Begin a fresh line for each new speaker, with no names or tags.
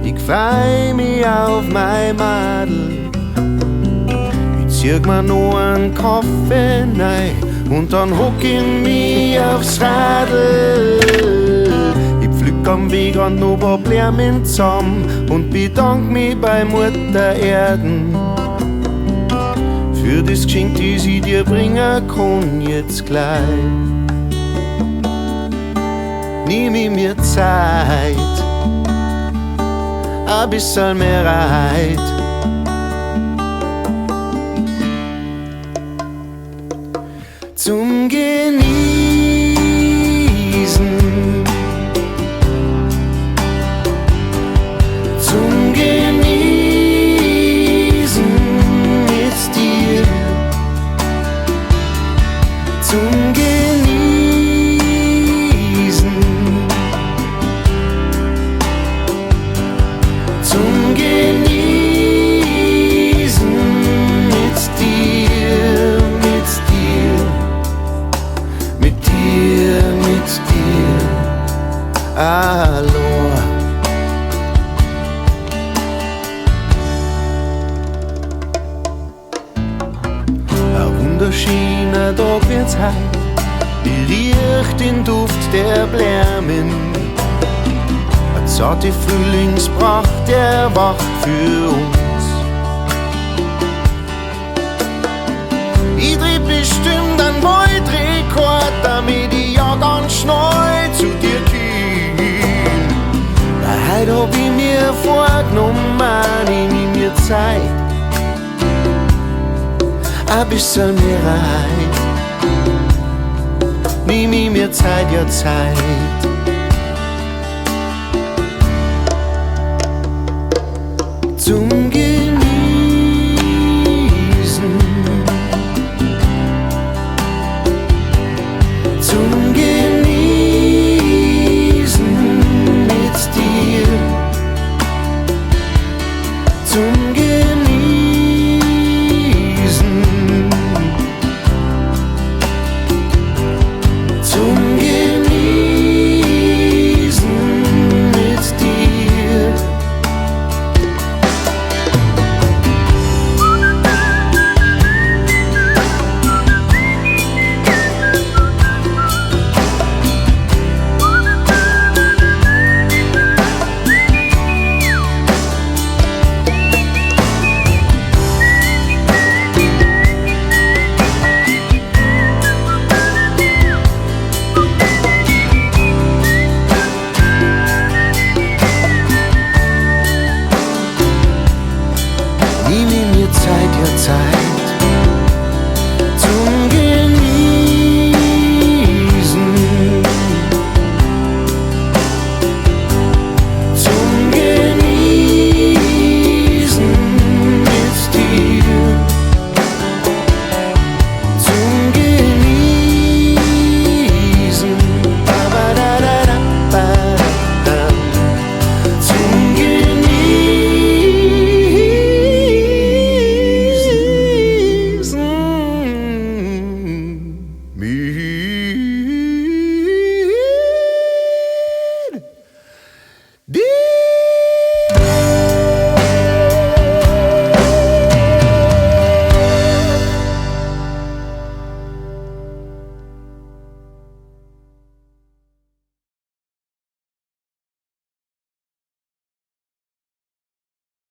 Ich freu mich auf mein Madel. Ich zieh mir noch einen Kaffee rein und dann hock ich mich aufs Radl. Ich pflück am Weg an noch paar Blumen zusammen und bedank mich bei Mutter Erden für das Geschenk, das ich dir bringen kann jetzt gleich. Nimm ich mir Zeit, ein bisschen mehr Reit. Zum Genießen, zum Genießen mit dir, zum Genießen, zum Genießen mit dir, mit dir. Mit dir, hallo. Ein wunderschöner Tag wird's heut, ich riech den Duft der Blumen. Eine zarte Frühlingspracht, der wacht für uns. Ich dreh bestimmt einen Weltrekord, damit ich ja ganz schnell zu dir komm. Heute hab ich mir vorgenommen, ich nehm mir Zeit, ein bisschen mehr Reit. Nimm ich mir Zeit, ja Zeit. Zum Genießen, zum Genießen mit dir, zum Genießen, zum Genießen mit dir. Nimm mir Zeit, ja Zeit.